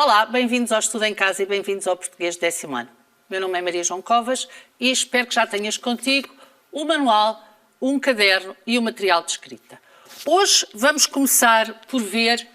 Olá, bem-vindos ao Estudo em Casa e bem-vindos ao Português 10º ano. Meu nome é Maria João Covas e espero que já tenhas contigo o manual, um caderno e o material de escrita. Hoje vamos começar por ver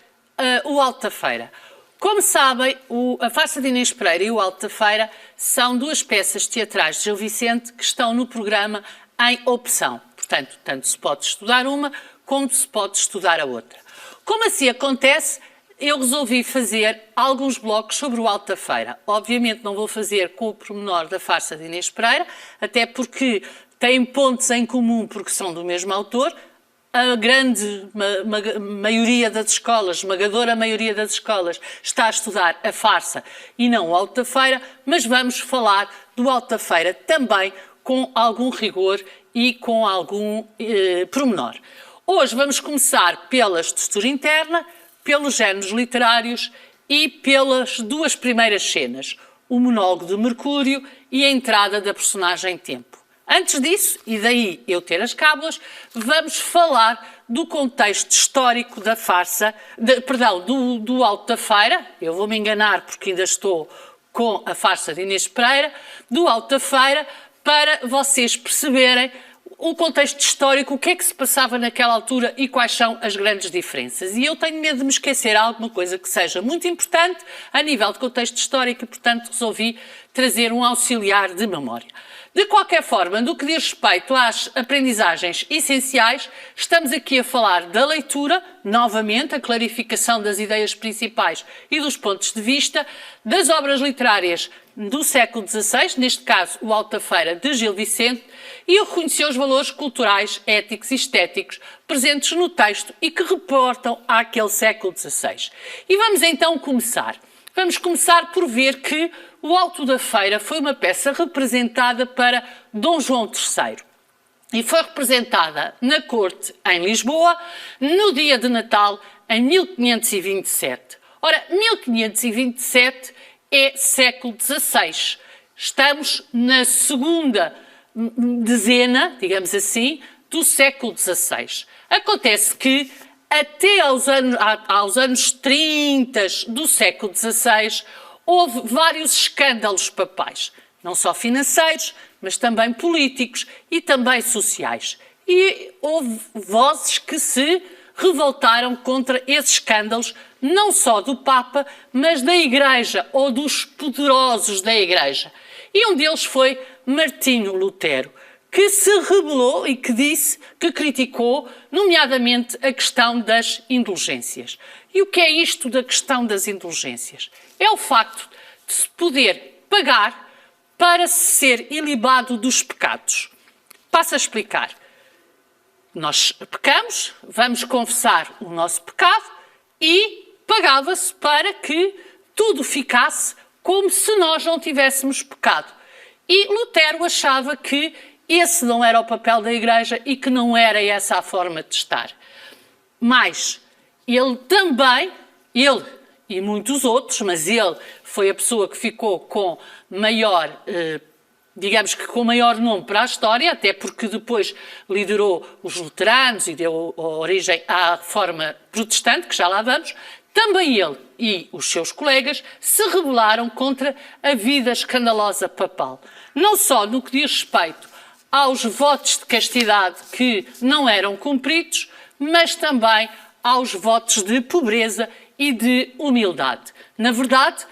o Alto da Feira. Como sabem, a Farsa de Inês Pereira e o Alto da Feira são duas peças teatrais de Gil Vicente que estão no programa em opção. Portanto, tanto se pode estudar uma como se pode estudar a outra. Como assim acontece, eu resolvi fazer alguns blocos sobre o Alto da Feira. Obviamente não vou fazer com o pormenor da Farsa de Inês Pereira, até porque têm pontos em comum porque são do mesmo autor. A grande maioria das escolas, esmagadora maioria das escolas, está a estudar a farsa e não o Alto da Feira, mas vamos falar do Alto da Feira também com algum rigor e com algum pormenor. Hoje vamos começar pela estrutura interna, pelos géneros literários e pelas duas primeiras cenas, o monólogo de Mercúrio e a entrada da personagem Tempo. Antes disso, e daí eu ter as cábulas, vamos falar do contexto histórico da farsa, do Alto da Feira. Eu vou me enganar porque ainda estou com a Farsa de Inês Pereira, do Alto da Feira, para vocês perceberem o contexto histórico, o que é que se passava naquela altura e quais são as grandes diferenças. E eu tenho medo de me esquecer alguma coisa que seja muito importante a nível de contexto histórico e, portanto, resolvi trazer um auxiliar de memória. De qualquer forma, no que diz respeito às aprendizagens essenciais, estamos aqui a falar da leitura, novamente, a clarificação das ideias principais e dos pontos de vista, das obras literárias do século XVI, neste caso o Alto da Feira de Gil Vicente, e reconhecer os valores culturais, éticos e estéticos presentes no texto e que reportam àquele século XVI. E vamos então começar. Vamos começar por ver que o Alto da Feira foi uma peça representada para Dom João III. E foi representada na corte em Lisboa, no dia de Natal, em 1527. Ora, 1527 é século XVI. Estamos na segunda dezena, digamos assim, do século XVI. Acontece que até aos anos 30 do século XVI houve vários escândalos papais, não só financeiros, mas também políticos e também sociais. E houve vozes que se revoltaram contra esses escândalos, não só do Papa, mas da Igreja ou dos poderosos da Igreja. E um deles foi Martinho Lutero, que se rebelou e que disse, que criticou, nomeadamente, a questão das indulgências. E o que é isto da questão das indulgências? É o facto de se poder pagar para se ser ilibado dos pecados. Passo a explicar. Nós pecamos, vamos confessar o nosso pecado e pagava-se para que tudo ficasse como se nós não tivéssemos pecado. E Lutero achava que esse não era o papel da Igreja e que não era essa a forma de estar. Mas ele e muitos outros, mas ele foi a pessoa que ficou com maior, digamos que com maior nome para a história, até porque depois liderou os luteranos e deu origem à reforma protestante, que já lá vamos. Também ele e os seus colegas se rebelaram contra a vida escandalosa papal. Não só no que diz respeito aos votos de castidade que não eram cumpridos, mas também aos votos de pobreza e de humildade. Na verdade,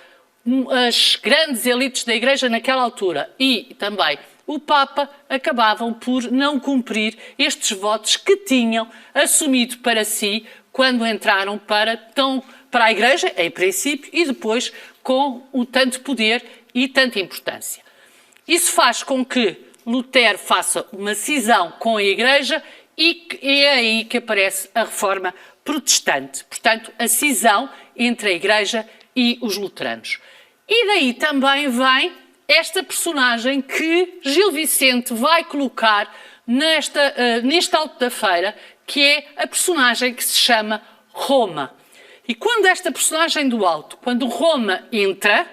as grandes elites da Igreja naquela altura e também o Papa acabavam por não cumprir estes votos que tinham assumido para si quando entraram para a Igreja, em princípio, e depois com o tanto poder e tanta importância. Isso faz com que Lutero faça uma cisão com a Igreja e é aí que aparece a Reforma Protestante. Portanto, a cisão entre a Igreja e os luteranos. E daí também vem esta personagem que Gil Vicente vai colocar neste Alto da Feira, que é a personagem que se chama Roma. E quando esta personagem do Alto, quando Roma entra,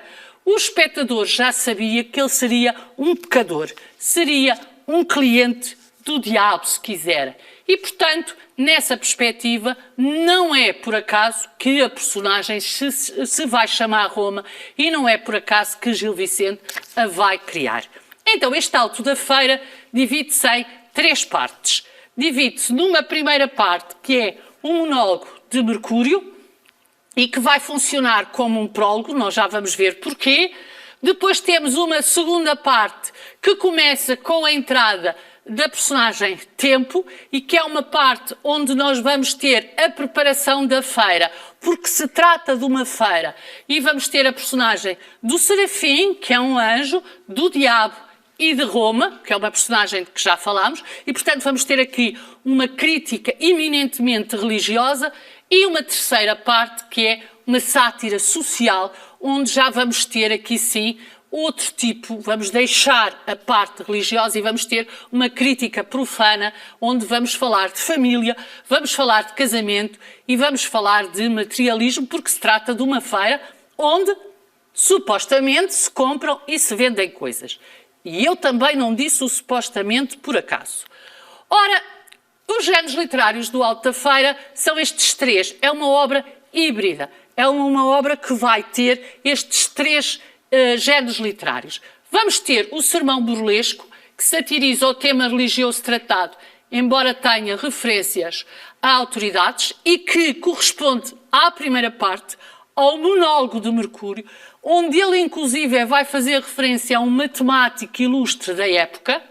o espectador já sabia que ele seria um pecador, seria um cliente do diabo, se quiser. E, portanto, nessa perspectiva, não é por acaso que a personagem se vai chamar Roma e não é por acaso que Gil Vicente a vai criar. Então, este Alto da Feira divide-se em 3 partes. Divide-se numa primeira parte, que é um monólogo de Mercúrio, e que vai funcionar como um prólogo, nós já vamos ver porquê. Depois temos uma segunda parte que começa com a entrada da personagem Tempo e que é uma parte onde nós vamos ter a preparação da feira, porque se trata de uma feira e vamos ter a personagem do Serafim, que é um anjo, do Diabo e de Roma, que é uma personagem de que já falámos, e portanto vamos ter aqui uma crítica eminentemente religiosa e uma terceira parte que é uma sátira social, onde já vamos ter aqui sim outro tipo, vamos deixar a parte religiosa e vamos ter uma crítica profana, onde vamos falar de família, vamos falar de casamento e vamos falar de materialismo, porque se trata de uma feira onde supostamente se compram e se vendem coisas. E eu também não disse o supostamente por acaso. Ora, os géneros literários do Alto da Feira são estes 3. É uma obra híbrida. É uma obra que vai ter estes 3 géneros literários. Vamos ter o sermão burlesco, que satiriza o tema religioso tratado, embora tenha referências a autoridades, e que corresponde à primeira parte, ao monólogo de Mercúrio, onde ele inclusive vai fazer referência a um matemático ilustre da época.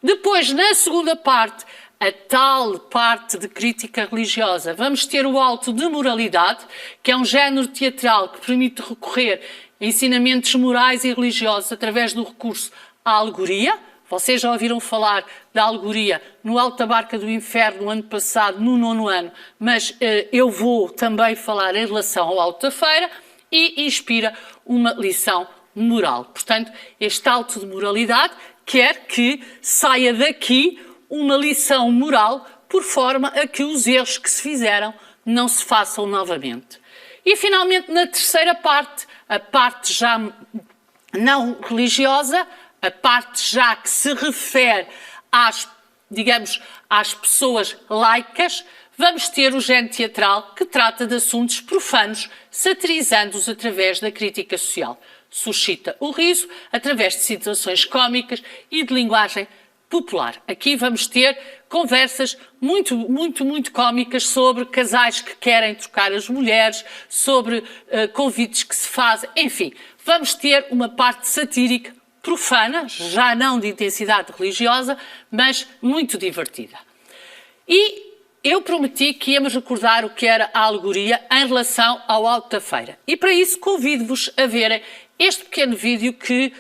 Depois, na segunda parte, a tal parte de crítica religiosa, vamos ter o Alto de Moralidade, que é um género teatral que permite recorrer a ensinamentos morais e religiosos através do recurso à alegoria. Vocês já ouviram falar da alegoria no Alto da Barca do Inferno no ano passado, no 9º ano, mas eu vou também falar em relação ao Alto da Feira, e inspira uma lição moral. Portanto, este Alto de Moralidade quer que saia daqui uma lição moral por forma a que os erros que se fizeram não se façam novamente. E, finalmente, na terceira parte, a parte já não religiosa, a parte já que se refere às, digamos, às pessoas laicas, vamos ter o género teatral que trata de assuntos profanos, satirizando-os através da crítica social. Suscita o riso através de situações cómicas e de linguagem popular. Aqui vamos ter conversas muito cómicas sobre casais que querem trocar as mulheres, sobre convites que se fazem, enfim, vamos ter uma parte satírica profana, já não de intensidade religiosa, mas muito divertida. E eu prometi que íamos recordar o que era a alegoria em relação ao Alto da Feira. E para isso convido-vos a verem este pequeno vídeo que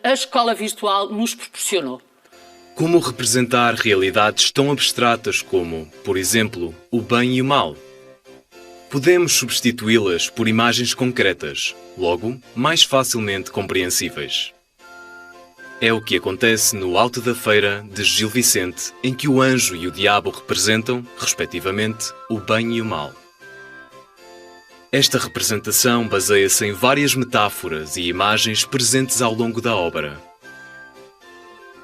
a Escola Virtual nos proporcionou. Como representar realidades tão abstratas como, por exemplo, o bem e o mal? Podemos substituí-las por imagens concretas, logo, mais facilmente compreensíveis. É o que acontece no Alto da Feira de Gil Vicente, em que o anjo e o diabo representam, respectivamente, o bem e o mal. Esta representação baseia-se em várias metáforas e imagens presentes ao longo da obra.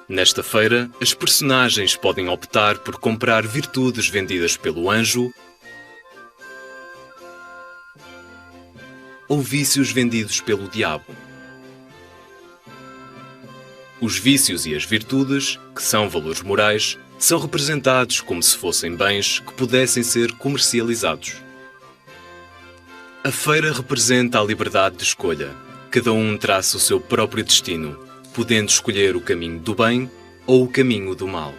Nesta feira, as personagens podem optar por comprar virtudes vendidas pelo anjo ou vícios vendidos pelo diabo. Os vícios e as virtudes, que são valores morais, são representados como se fossem bens que pudessem ser comercializados. A feira representa a liberdade de escolha. Cada um traça o seu próprio destino, podendo escolher o caminho do bem ou o caminho do mal.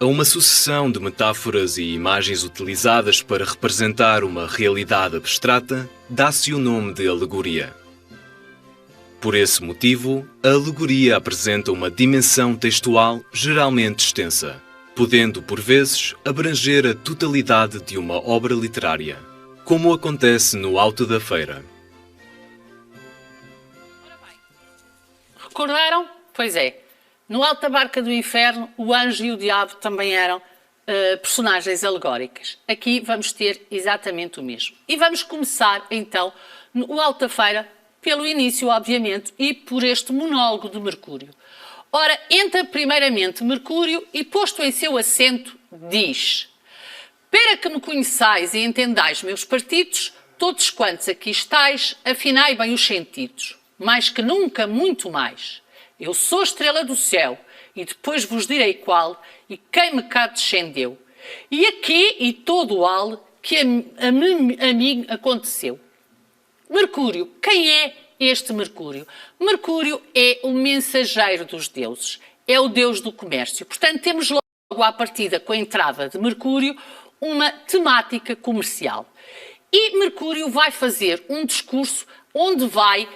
A uma sucessão de metáforas e imagens utilizadas para representar uma realidade abstrata, dá-se o nome de alegoria. Por esse motivo, a alegoria apresenta uma dimensão textual geralmente extensa, podendo, por vezes, abranger a totalidade de uma obra literária, como acontece no Alto da Feira. Recordaram? Pois é. No Alto da Barca do Inferno, o anjo e o diabo também eram personagens alegóricas. Aqui vamos ter exatamente o mesmo. E vamos começar, então, no Alto da Feira, pelo início, obviamente, e por este monólogo de Mercúrio. Ora, entra primeiramente Mercúrio e, posto em seu assento, diz: para que me conheçais e entendais meus partidos, todos quantos aqui estais, afinai bem os sentidos, mais que nunca, muito mais. Eu sou estrela do céu, e depois vos direi qual, e quem me cá descendeu. E aqui e todo o al que a mim aconteceu. Mercúrio, quem é este Mercúrio? Mercúrio é o mensageiro dos deuses, é o deus do comércio. Portanto, temos logo à partida, com a entrada de Mercúrio, uma temática comercial. E Mercúrio vai fazer um discurso onde vai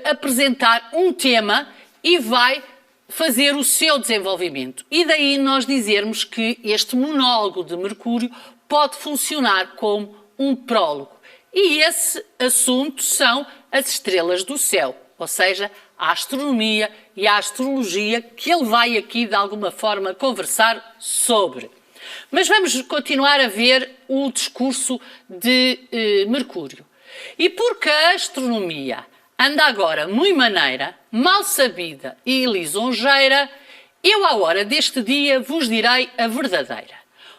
apresentar um tema e vai fazer o seu desenvolvimento. E daí nós dizermos que este monólogo de Mercúrio pode funcionar como um prólogo. E esse assunto são as estrelas do céu, ou seja, a astronomia e a astrologia, que ele vai aqui de alguma forma conversar sobre. Mas vamos continuar a ver o discurso de Mercúrio. E porque a astronomia anda agora muito maneira, mal sabida e lisonjeira, eu à hora deste dia vos direi a verdadeira.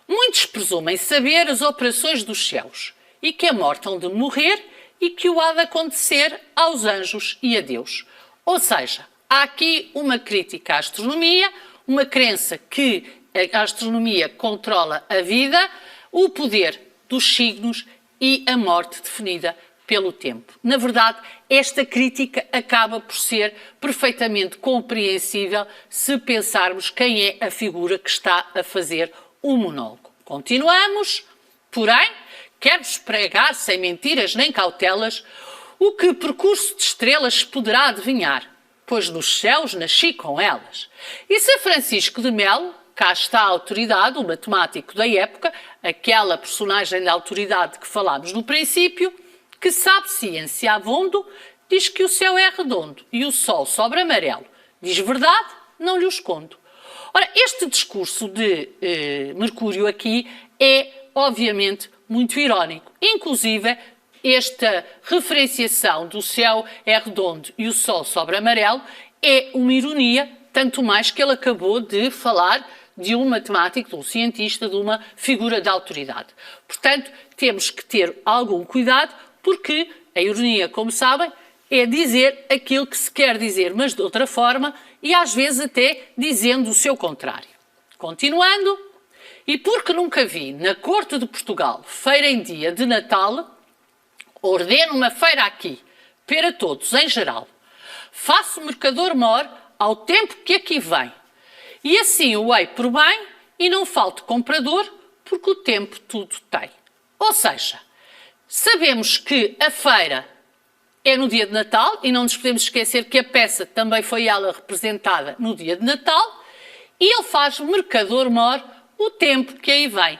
Muitos presumem saber as operações dos céus, e que a morte hão de morrer e que o há de acontecer aos anjos e a Deus. Ou seja, há aqui uma crítica à astronomia, uma crença que a astronomia controla a vida, o poder dos signos e a morte definida pelo tempo. Na verdade, esta crítica acaba por ser perfeitamente compreensível se pensarmos quem é a figura que está a fazer o monólogo. Continuamos, porém, quero-vos pregar, sem mentiras nem cautelas, o que percurso de estrelas poderá adivinhar, pois nos céus nasci com elas. E se Francisco de Melo, cá está a autoridade, o matemático da época, aquela personagem da autoridade que falámos no princípio, que sabe ciência a fundo, diz que o céu é redondo e o sol sobre amarelo. Diz verdade, não lhe o escondo. Ora, este discurso de Mercúrio aqui é, obviamente, muito irónico. Inclusive, esta referenciação do céu é redondo e o sol sobre amarelo é uma ironia, tanto mais que ele acabou de falar de um matemático, de um cientista, de uma figura de autoridade. Portanto, temos que ter algum cuidado, porque a ironia, como sabem, é dizer aquilo que se quer dizer, mas de outra forma, e às vezes até dizendo o seu contrário. Continuando, e porque nunca vi na corte de Portugal feira em dia de Natal, ordeno uma feira aqui, para todos em geral. Faço mercador mor ao tempo que aqui vem. E assim o hei por bem e não falte comprador, porque o tempo tudo tem. Ou seja, sabemos que a feira é no dia de Natal e não nos podemos esquecer que a peça também foi ela representada no dia de Natal e ele faz mercador mor o tempo que aí vem.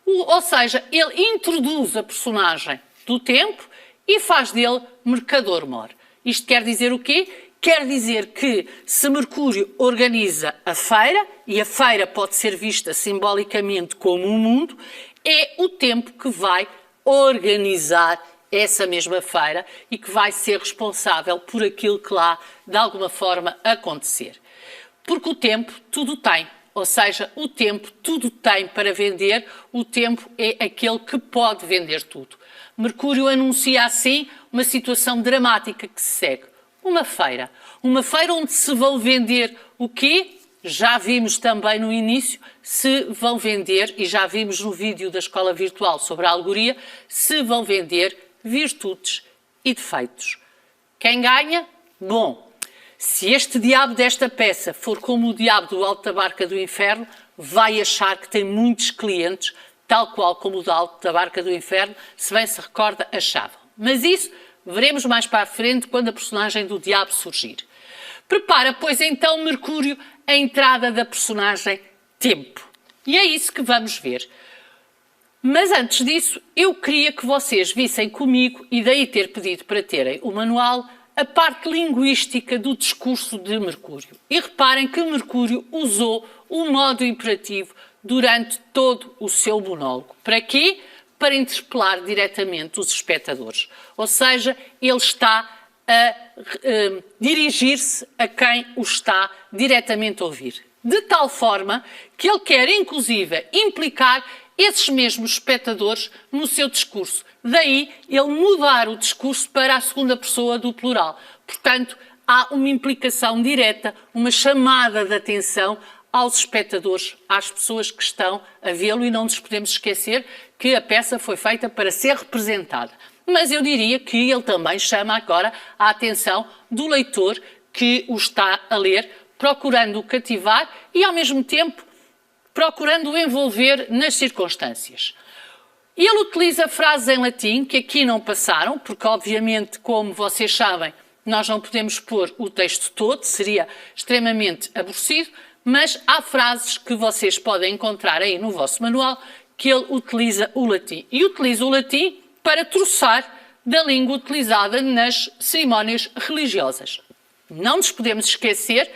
Ou seja, ele introduz a personagem do tempo e faz dele mercador mor. Isto quer dizer o quê? Quer dizer que se Mercúrio organiza a feira, e a feira pode ser vista simbolicamente como um mundo, é o tempo que vai organizar essa mesma feira e que vai ser responsável por aquilo que lá, de alguma forma, acontecer. Porque o tempo tudo tem, ou seja, o tempo tudo tem para vender, o tempo é aquele que pode vender tudo. Mercúrio anuncia assim uma situação dramática que se segue. Uma feira onde se vão vender o quê? Já vimos também no início, se vão vender, e já vimos no vídeo da Escola Virtual sobre a alegoria, se vão vender virtudes e defeitos. Quem ganha? Bom, se este diabo desta peça for como o diabo do Alto da Barca do Inferno, vai achar que tem muitos clientes, tal qual como o do Alto da Barca do Inferno, se bem se recorda, achavam. Mas isso veremos mais para a frente quando a personagem do diabo surgir. Prepara, pois, então Mercúrio a entrada da personagem Tempo. E é isso que vamos ver. Mas antes disso, eu queria que vocês vissem comigo, e daí ter pedido para terem o manual, a parte linguística do discurso de Mercúrio. E reparem que Mercúrio usou o modo imperativo durante todo o seu monólogo. Para quê? Para interpelar diretamente os espectadores. Ou seja, ele está a dirigir-se a quem o está diretamente a ouvir. De tal forma que ele quer, inclusive, implicar esses mesmos espectadores no seu discurso. Daí ele mudar o discurso para a segunda pessoa do plural. Portanto, há uma implicação direta, uma chamada de atenção aos espectadores, às pessoas que estão a vê-lo, e não nos podemos esquecer que a peça foi feita para ser representada. Mas eu diria que ele também chama agora a atenção do leitor que o está a ler, procurando o cativar e, ao mesmo tempo, procurando o envolver nas circunstâncias. Ele utiliza frases em latim que aqui não passaram, porque, obviamente, como vocês sabem, nós não podemos pôr o texto todo, seria extremamente aborrecido, mas há frases que vocês podem encontrar aí no vosso manual que ele utiliza o latim. E utiliza o latim para troçar da língua utilizada nas cerimónias religiosas. Não nos podemos esquecer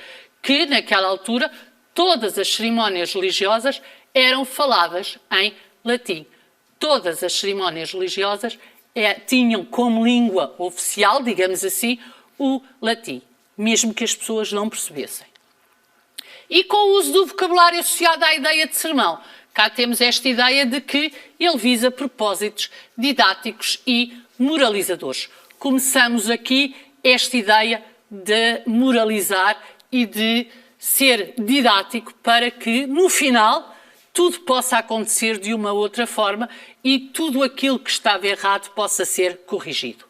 que, naquela altura, todas as cerimónias religiosas eram faladas em latim. Todas as cerimónias religiosas tinham como língua oficial, digamos assim, o latim, mesmo que as pessoas não percebessem. E com o uso do vocabulário associado à ideia de sermão, cá temos esta ideia de que ele visa propósitos didáticos e moralizadores. Começamos aqui esta ideia de moralizar e de ser didático para que, no final, tudo possa acontecer de uma outra forma e tudo aquilo que estava errado possa ser corrigido.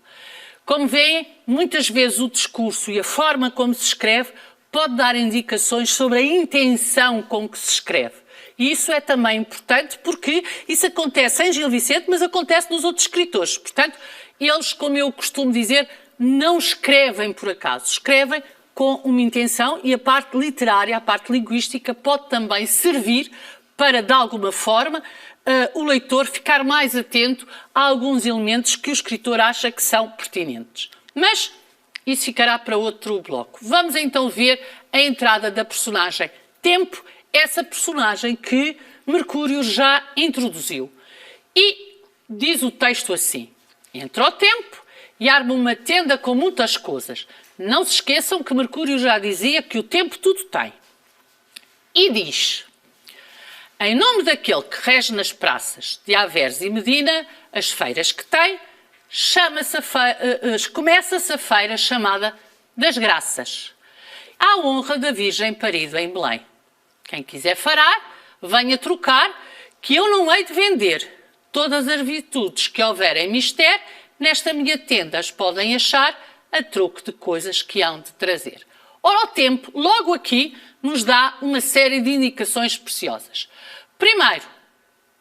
Como veem, muitas vezes o discurso e a forma como se escreve pode dar indicações sobre a intenção com que se escreve. E isso é também importante porque isso acontece em Gil Vicente, mas acontece nos outros escritores. Portanto, eles, como eu costumo dizer, não escrevem por acaso, escrevem com uma intenção, e a parte literária, a parte linguística pode também servir para, de alguma forma, o leitor ficar mais atento a alguns elementos que o escritor acha que são pertinentes. Mas isso ficará para outro bloco. Vamos então ver a entrada da personagem Tempo, essa personagem que Mercúrio já introduziu. E diz o texto assim: entra o Tempo e arma uma tenda com muitas coisas. Não se esqueçam que Mercúrio já dizia que o tempo tudo tem. E diz: em nome daquele que rege nas praças de Averes e Medina as feiras que tem, começa-se a feira chamada das Graças, à honra da Virgem parida em Belém. Quem quiser farar, venha trocar, que eu não hei de vender. Todas as virtudes que houver em mister, nesta minha tenda as podem achar, a troco de coisas que hão de trazer. Ora, o tempo, logo aqui, nos dá uma série de indicações preciosas. Primeiro,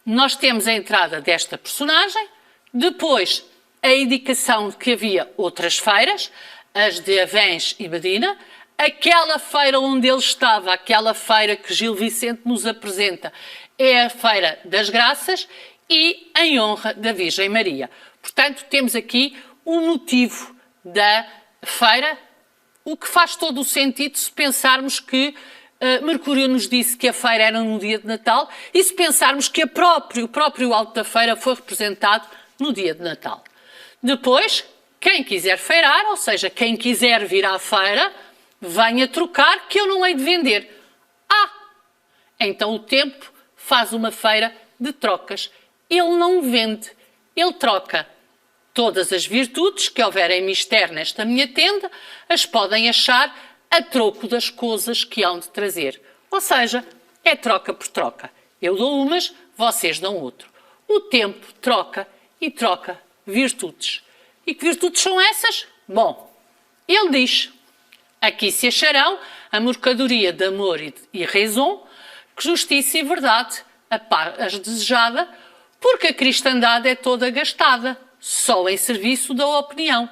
nós temos a entrada desta personagem, depois a indicação de que havia outras feiras, as de Avens e Medina, aquela feira onde ele estava, aquela feira que Gil Vicente nos apresenta, é a Feira das Graças e em honra da Virgem Maria. Portanto, temos aqui o motivo da feira, o que faz todo o sentido se pensarmos que Mercúrio nos disse que a feira era no dia de Natal e se pensarmos que o próprio alto da feira foi representado no dia de Natal. Depois, quem quiser feirar, ou seja, quem quiser vir à feira, venha trocar, que eu não hei de vender. Então o tempo faz uma feira de trocas. Ele não vende, ele troca. Todas as virtudes que houver em mister nesta minha tenda, as podem achar a troco das coisas que hão de trazer. Ou seja, é troca por troca. Eu dou umas, vocês dão outro. O tempo troca e troca virtudes. E que virtudes são essas? Bom, ele diz: aqui se acharão a mercadoria de amor e raison, que justiça e verdade, a paz desejada, porque a cristandade é toda gastada, só em serviço da opinião.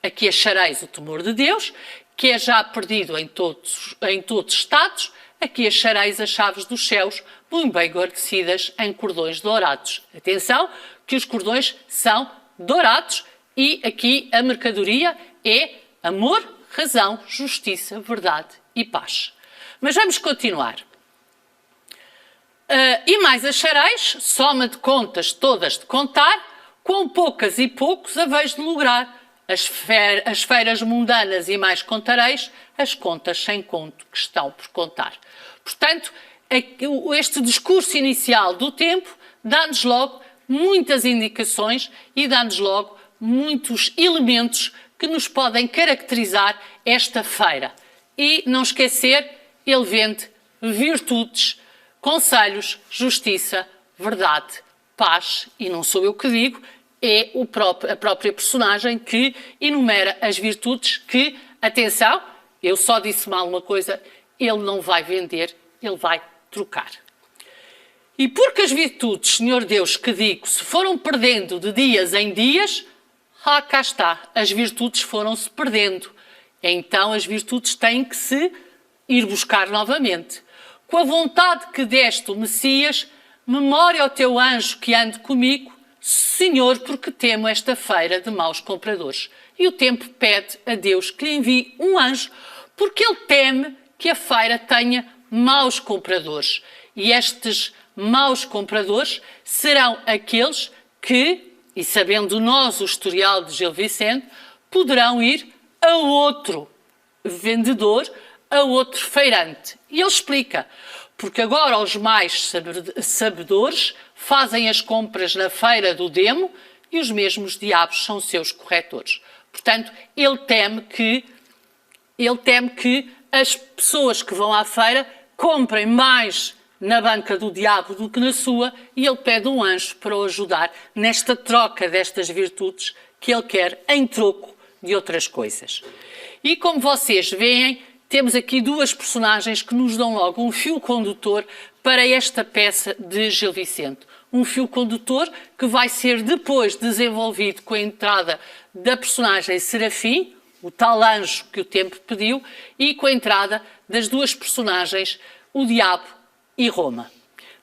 Aqui achareis o temor de Deus, que é já perdido em todos os estados. Aqui achareis as chaves dos céus, muito bem guarnecidas em cordões dourados. Atenção, que os cordões são dourados e aqui a mercadoria é amor, razão, justiça, verdade e paz. Mas vamos continuar. E mais achareis, soma de contas todas de contar, com poucas e poucos haveis de lograr. as feiras mundanas e mais contareis, as contas sem conto que estão por contar. Portanto, este discurso inicial do tempo dá-nos logo muitas indicações e dá-nos logo muitos elementos que nos podem caracterizar esta feira. E não esquecer, ele vende virtudes, conselhos, justiça, verdade, paz, e não sou eu que digo, é a própria personagem que enumera as virtudes que, atenção, eu só disse mal uma coisa, ele não vai vender, ele vai trocar. E porque as virtudes, Senhor Deus, que digo, se foram perdendo de dias em dias, cá está, as virtudes foram-se perdendo. Então as virtudes têm que se ir buscar novamente. Com a vontade que deste o Messias, memória ao teu anjo que ande comigo, Senhor, porque temo esta feira de maus compradores. E o tempo pede a Deus que lhe envie um anjo, porque ele teme que a feira tenha maus compradores. E estes maus compradores serão aqueles que, e sabendo nós o historial de Gil Vicente, poderão ir a outro vendedor, a outro feirante. E ele explica, porque agora os mais sabedores fazem as compras na feira do demo e os mesmos diabos são seus corretores. Portanto, ele teme que as pessoas que vão à feira comprem mais na banca do diabo do que na sua, e ele pede um anjo para o ajudar nesta troca destas virtudes que ele quer em troco de outras coisas. E como vocês veem, temos aqui duas personagens que nos dão logo um fio condutor para esta peça de Gil Vicente. Um fio condutor que vai ser depois desenvolvido com a entrada da personagem Serafim, o tal anjo que o tempo pediu, e com a entrada das duas personagens, o diabo e Roma.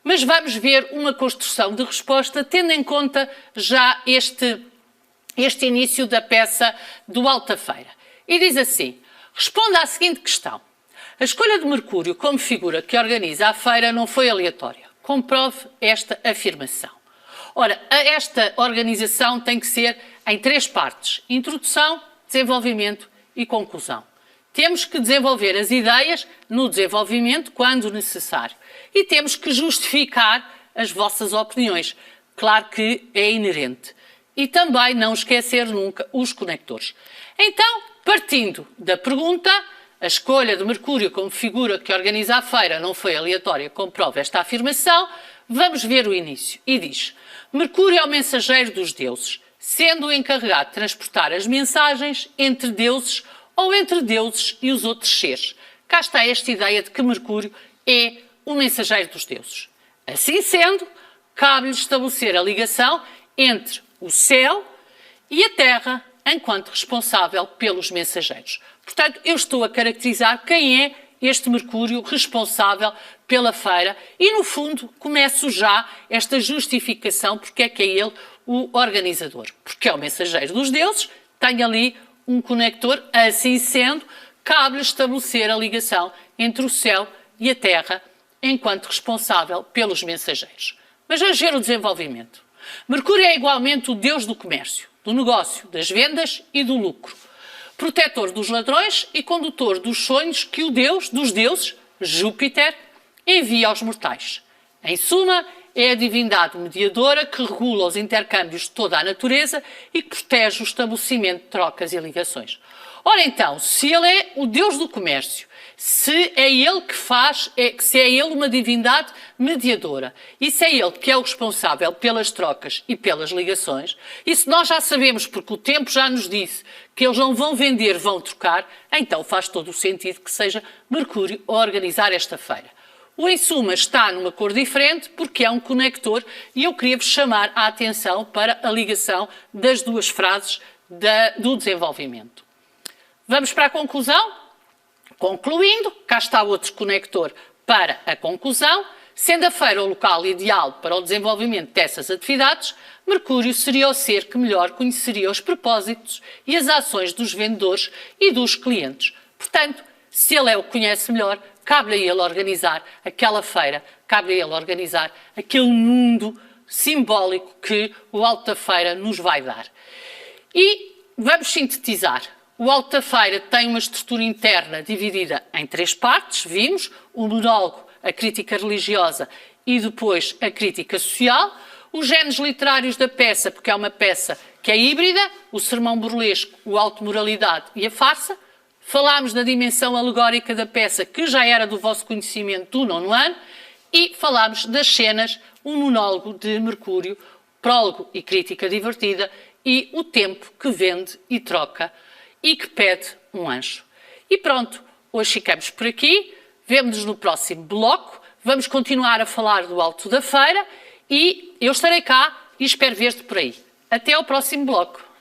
Mas vamos ver uma construção de resposta tendo em conta já este início da peça do Alta Feira. E diz assim, responda à seguinte questão. A escolha de Mercúrio como figura que organiza a feira não foi aleatória. Comprove esta afirmação. Ora, esta organização tem que ser em 3 partes. Introdução, desenvolvimento e conclusão. Temos que desenvolver as ideias no desenvolvimento quando necessário. E temos que justificar as vossas opiniões. Claro que é inerente. E também não esquecer nunca os conectores. Então, partindo da pergunta, a escolha de Mercúrio como figura que organiza a feira não foi aleatória, comprova esta afirmação, vamos ver o início. E diz, Mercúrio é o mensageiro dos deuses, sendo o encarregado de transportar as mensagens entre deuses ou entre deuses e os outros seres. Cá está esta ideia de que Mercúrio é o mensageiro dos deuses. Assim sendo, cabe-lhe estabelecer a ligação entre o céu e a terra enquanto responsável pelos mensageiros. Portanto, eu estou a caracterizar quem é este Mercúrio responsável pela feira e, no fundo, começo já esta justificação porque é que é ele o organizador. Porque é o mensageiro dos deuses, tem ali um conector, assim sendo, cabe-lhe estabelecer a ligação entre o céu e a terra enquanto responsável pelos mensageiros. Mas vamos ver o desenvolvimento. Mercúrio é igualmente o deus do comércio, do negócio, das vendas e do lucro. Protetor dos ladrões e condutor dos sonhos que o deus dos deuses, Júpiter, envia aos mortais. Em suma, é a divindade mediadora que regula os intercâmbios de toda a natureza e que protege o estabelecimento de trocas e ligações. Ora então, se ele é o deus do comércio, se é ele que faz, se é ele uma divindade mediadora e se é ele que é o responsável pelas trocas e pelas ligações, isso nós já sabemos porque o tempo já nos disse que eles não vão vender, vão trocar, então faz todo o sentido que seja Mercúrio a organizar esta feira. O em suma está numa cor diferente porque é um conector e eu queria-vos chamar a atenção para a ligação das duas frases do desenvolvimento. Vamos para a conclusão? Concluindo, cá está outro conector para a conclusão. Sendo a feira o local ideal para o desenvolvimento dessas atividades, Mercúrio seria o ser que melhor conheceria os propósitos e as ações dos vendedores e dos clientes. Portanto, se ele é o que conhece melhor, cabe-lhe a ele organizar aquela feira, cabe-lhe a ele organizar aquele mundo simbólico que o Alta Feira nos vai dar. E vamos sintetizar. O Alto da Feira tem uma estrutura interna dividida em 3 partes, vimos, o monólogo, a crítica religiosa e depois a crítica social, os géneros literários da peça, porque é uma peça que é híbrida, o sermão burlesco, o auto-moralidade e a farsa. Falámos da dimensão alegórica da peça, que já era do vosso conhecimento do 9º ano, e falámos das cenas, um monólogo de Mercúrio, prólogo e crítica divertida, e o tempo que vende e troca e que pede um anjo. E pronto, hoje ficamos por aqui, vemo-nos no próximo bloco, vamos continuar a falar do Alto da Feira e eu estarei cá e espero ver-te por aí. Até ao próximo bloco.